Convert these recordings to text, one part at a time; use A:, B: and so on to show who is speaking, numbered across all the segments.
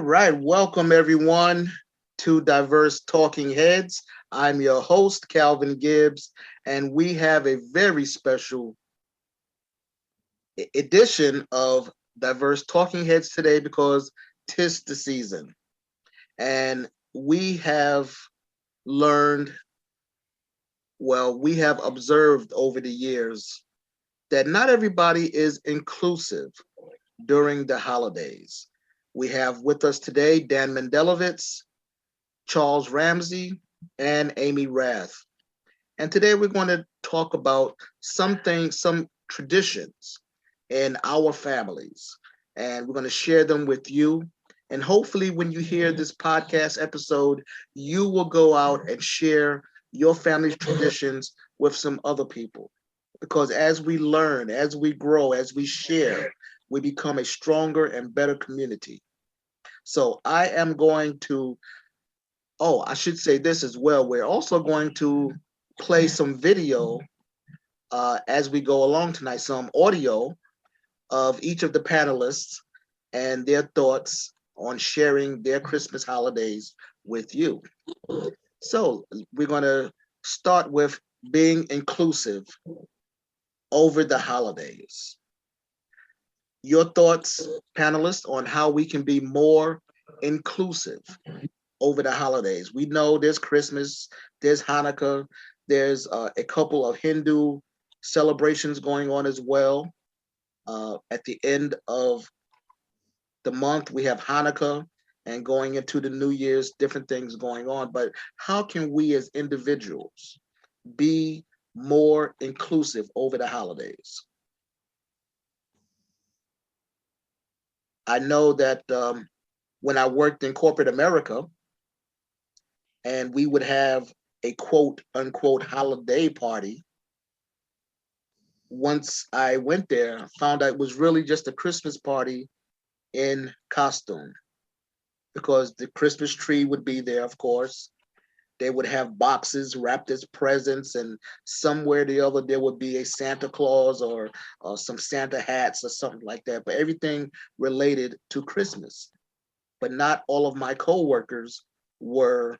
A: right, welcome everyone to Diverse Talking Heads. I'm your host, Calvin Gibbs, and we have a very special edition of Diverse Talking Heads today because 'tis the season. And we have learned, we have observed over the years that not everybody is inclusive during the holidays. We have with us today Dan Mendelovitz, Charles Ramsey, and Amy Rath. And today we're going to talk about some traditions in our families. And we're going to share them with you. And hopefully, when you hear this podcast episode, you will go out and share your family's traditions with some other people. Because as we learn, as we grow, as we share, we become a stronger and better community. So I am going to, I should say this as well. We're also going to play some video as we go along tonight, some audio of each of the panelists and their thoughts on sharing their Christmas holidays with you. So we're going to start with being inclusive over the holidays. Your thoughts, panelists, on how we can be more inclusive over the holidays. We know there's Christmas, there's Hanukkah, there's a couple of Hindu celebrations going on as well. At the end of the month, we have Hanukkah, and going into the New Year's, different things going on. But how can we as individuals be more inclusive over the holidays? I know that when I worked in corporate America, and we would have a quote unquote holiday party. Once I went there, I found out it was really just a Christmas party in costume because the Christmas tree would be there, of course. They would have boxes wrapped as presents, and somewhere or the other there would be a Santa Claus or some Santa hats or something like that, but everything related to Christmas. But not all of my coworkers were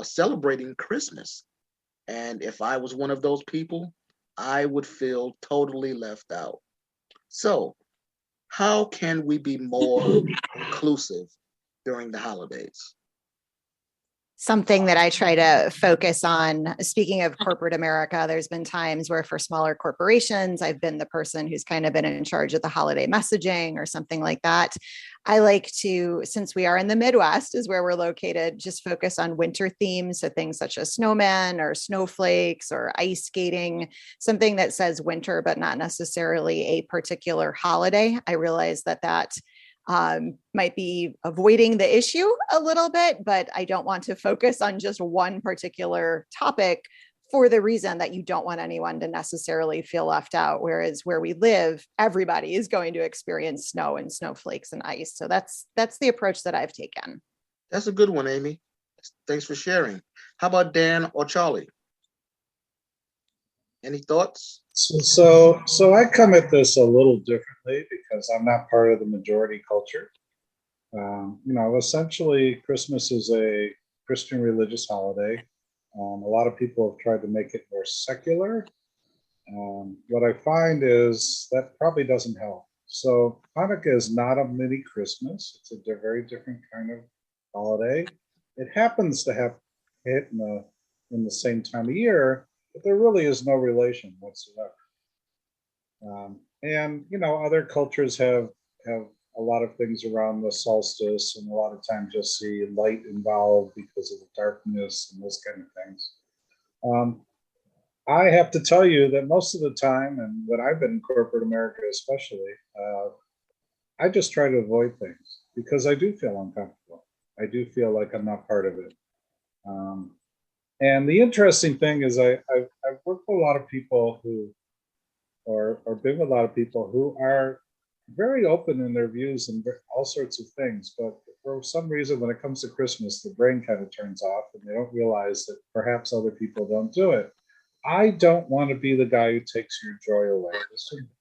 A: celebrating Christmas. And if I was one of those people, I would feel totally left out. So, how can we be more inclusive during the holidays?
B: Something that I try to focus on, speaking of corporate America, there's been times where for smaller corporations, I've been the person who's kind of been in charge of the holiday messaging or something like that. I like to, since we are in the Midwest is where we're located, just focus on winter themes. So things such as snowmen or snowflakes or ice skating, something that says winter, but not necessarily a particular holiday. I realize that might be avoiding the issue a little bit, but I don't want to focus on just one particular topic for the reason that you don't want anyone to necessarily feel left out. Whereas where we live, everybody is going to experience snow and snowflakes and ice. So that's the approach that I've taken.
A: That's a good one, Amy. Thanks for sharing. How about Dan or Charlie? Any thoughts?
C: So I come at this a little differently because I'm not part of the majority culture. Essentially, Christmas is a Christian religious holiday. A lot of people have tried to make it more secular. What I find is that probably doesn't help. So Hanukkah is not a mini Christmas. It's a very different kind of holiday. It happens to have hit in the same time of year, but there really is no relation whatsoever. Other cultures have a lot of things around the solstice, and a lot of times you'll see light involved because of the darkness and those kind of things. I have to tell you that most of the time, and when I've been in corporate America especially, I just try to avoid things because I do feel uncomfortable. I do feel like I'm not part of it. And the interesting thing is I've worked with a lot of people or been with a lot of people who are very open in their views and all sorts of things. But for some reason, when it comes to Christmas, the brain kind of turns off and they don't realize that perhaps other people don't do it. I don't want to be the guy who takes your joy away.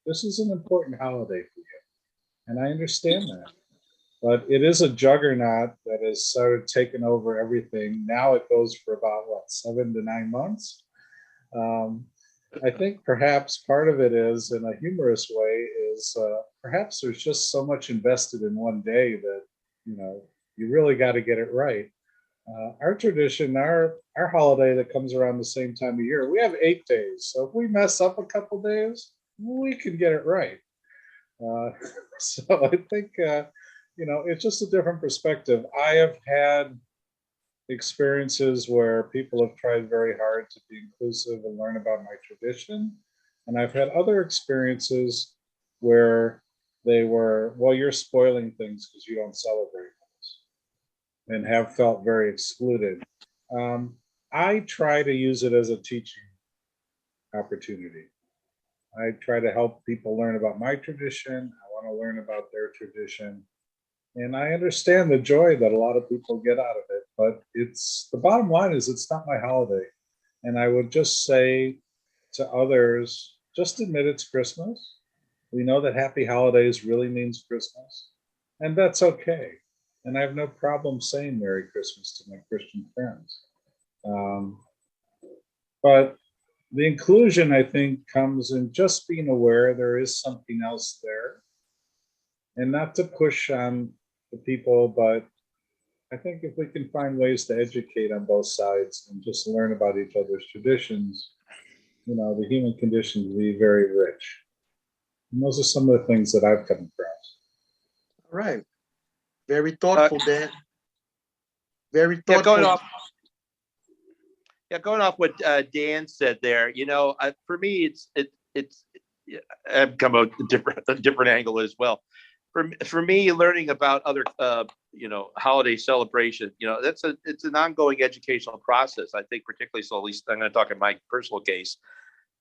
C: This is an important holiday for you. And I understand that. But it is a juggernaut that has sort of taken over everything. Now it goes for about, what, 7 to 9 months? Um, I think perhaps part of it is, in a humorous way, is perhaps there's just so much invested in one day that, you really got to get it right. Our tradition, our holiday that comes around the same time of year, we have 8 days. So if we mess up a couple days, we can get it right. Uh, so I think, it's just a different perspective. I have had experiences where people have tried very hard to be inclusive and learn about my tradition. And I've had other experiences where they were, well, you're spoiling things because you don't celebrate this, and have felt very excluded. Um, I try to use it as a teaching opportunity. I try to help people learn about my tradition. I want to learn about their tradition. And I understand the joy that a lot of people get out of it, but it's the bottom line is it's not my holiday. And I would just say to others, just admit it's Christmas. We know that happy holidays really means Christmas, and that's okay. And I have no problem saying Merry Christmas to my Christian friends. Um, but the inclusion, I think, comes in just being aware there is something else there, and not to push on the people, but I think if we can find ways to educate on both sides and just learn about each other's traditions, the human condition can be very rich. And those are some of the things that I've come across.
A: All right. Very thoughtful, Dan. Very
D: Yeah, going
A: thoughtful.
D: off. Yeah, going off what Dan said there. For me, it's I've come a different angle as well. For me, learning about other holiday celebration, it's an ongoing educational process. I think particularly so. At least I'm going to talk in my personal case.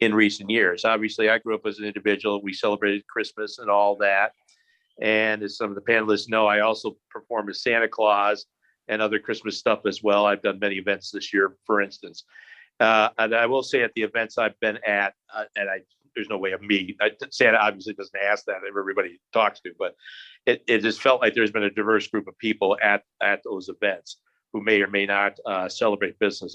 D: In recent years, obviously, I grew up as an individual. We celebrated Christmas and all that. And as some of the panelists know, I also perform as Santa Claus and other Christmas stuff as well. I've done many events this year, for instance. And I will say at the events I've been at, there's no way of me. Santa obviously doesn't ask that of everybody he talks to, but it just felt like there's been a diverse group of people at those events who may or may not celebrate Christmas.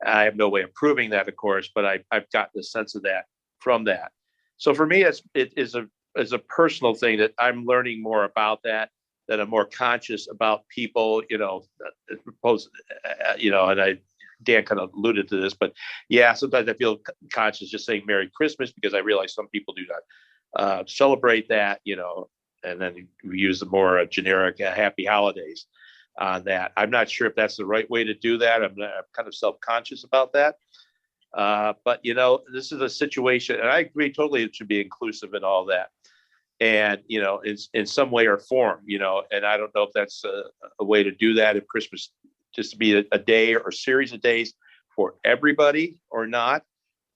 D: I have no way of proving that, of course, but I've gotten a sense of that from that. So for me, it is a personal thing that I'm learning more about that I'm more conscious about people, and Dan kind of alluded to this, but yeah, sometimes I feel conscious just saying Merry Christmas because I realize some people do not celebrate that, and then we use the more generic Happy Holidays on that. I'm not sure if that's the right way to do that. I'm kind of self-conscious about that. But this is a situation, and I agree totally. It should be inclusive and all that, and in some way or form, and I don't know if that's a way to do that. If Christmas just to be a day or a series of days for everybody or not,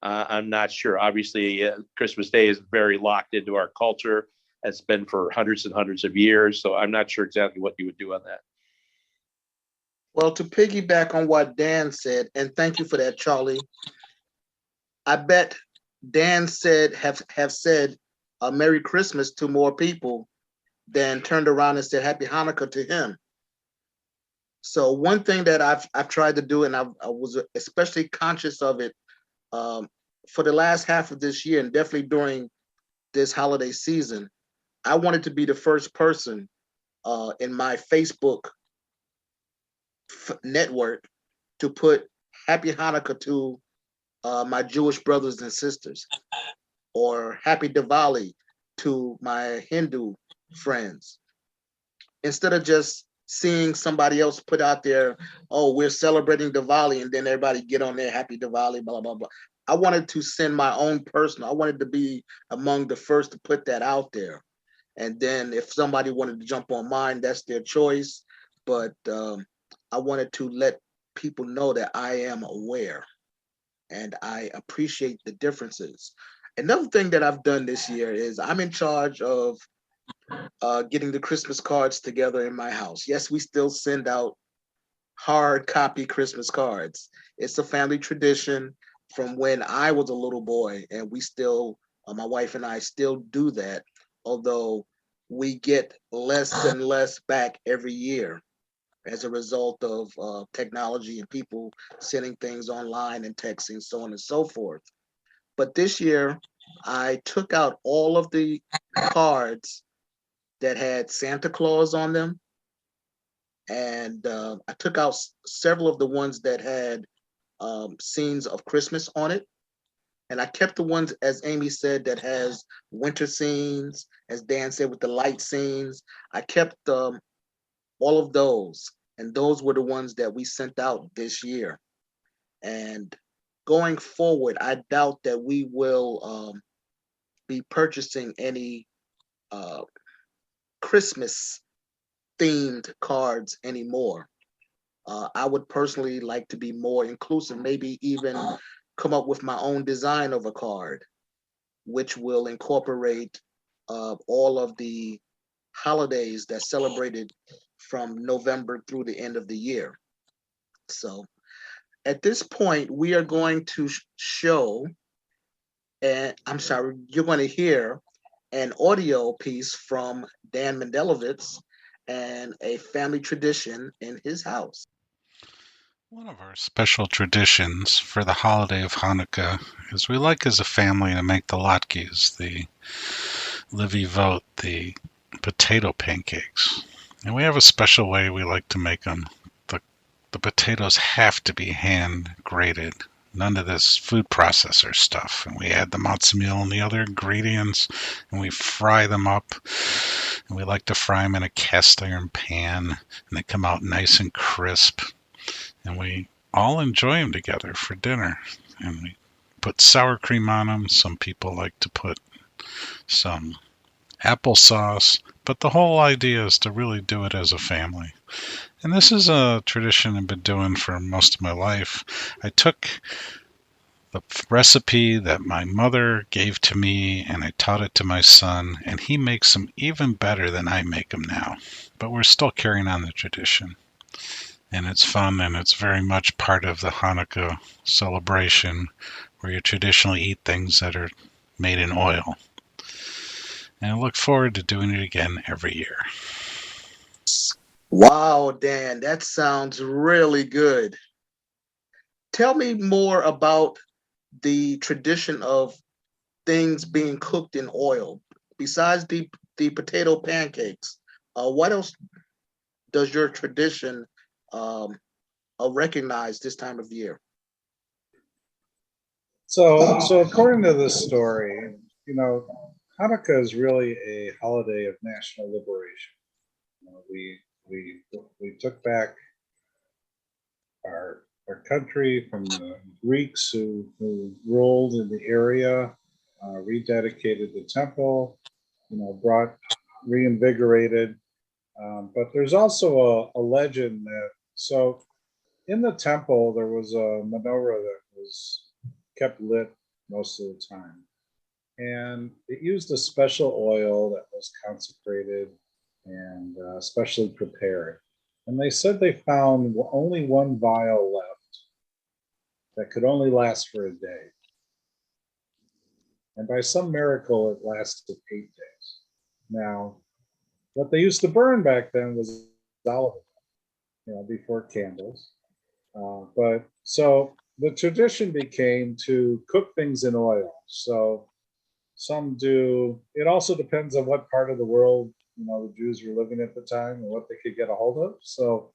D: I'm not sure. Obviously, Christmas Day is very locked into our culture. It's been for hundreds and hundreds of years, so I'm not sure exactly what you would do on that.
A: Well, to piggyback on what Dan said, and thank you for that, Charlie. I bet Dan have said a Merry Christmas to more people than turned around and said Happy Hanukkah to him. So one thing that I've tried to do, and I was especially conscious of it for the last half of this year, and definitely during this holiday season, I wanted to be the first person in my Facebook network to put Happy Hanukkah to my Jewish brothers and sisters, or Happy Diwali to my Hindu friends, instead of just seeing somebody else put out there, oh, we're celebrating Diwali, and then everybody get on there, Happy Diwali, blah, blah, blah. I wanted to send my own personal, I wanted to be among the first to put that out there. And then if somebody wanted to jump on mine, that's their choice. But I wanted to let people know that I am aware and I appreciate the differences. Another thing that I've done this year is I'm in charge of getting the Christmas cards together in my house. Yes, we still send out hard copy Christmas cards. It's a family tradition from when I was a little boy, and we still, my wife and I still do that. Although we get less and less back every year as a result of technology and people sending things online and texting, so on and so forth. But this year, I took out all of the cards that had Santa Claus on them, and I took out several of the ones that had scenes of Christmas on it. And I kept the ones, as Amy said, that has winter scenes, as Dan said, with the light scenes. I kept all of those, and those were the ones that we sent out this year. And going forward, I doubt that we will be purchasing any uh, Christmas themed cards anymore. I would personally like to be more inclusive, maybe even come up with my own design of a card, which will incorporate all of the holidays that's celebrated from November through the end of the year. So at this point, we are going to show, and I'm sorry, you're going to hear an audio piece from Dan Mendelovitz and a family tradition in his house.
E: One of our special traditions for the holiday of Hanukkah is we like as a family to make the latkes, the Livy the potato pancakes. And we have a special way we like to make them. The potatoes have to be hand grated. None of this food processor stuff. And we add the matzo meal and the other ingredients, and we fry them up. And we like to fry them in a cast iron pan, and they come out nice and crisp. And we all enjoy them together for dinner. And we put sour cream on them. Some people like to put some applesauce, but the whole idea is to really do it as a family. And this is a tradition I've been doing for most of my life. I took the recipe that my mother gave to me and I taught it to my son, and he makes them even better than I make them now. But we're still carrying on the tradition. And it's fun, and it's very much part of the Hanukkah celebration, where you traditionally eat things that are made in oil. And I look forward to doing it again every year.
A: Wow, Dan, that sounds really good. Tell me more about the tradition of things being cooked in oil. Besides the potato pancakes, what else does your tradition um, recognize this time of year?
C: So according to this story, Hanukkah is really a holiday of national liberation. We took back our country from the Greeks who ruled in the area, rededicated the temple, brought reinvigorated. But there's also a legend that in the temple there was a menorah that was kept lit most of the time, and it used a special oil that was consecrated and specially prepared. And they said they found only one vial left that could only last for a day. And by some miracle, it lasted 8 days. Now, what they used to burn back then was olive oil, before candles. But so the tradition became to cook things in oil. So some do. It also depends on what part of the world the Jews were living at the time and what they could get a hold of. So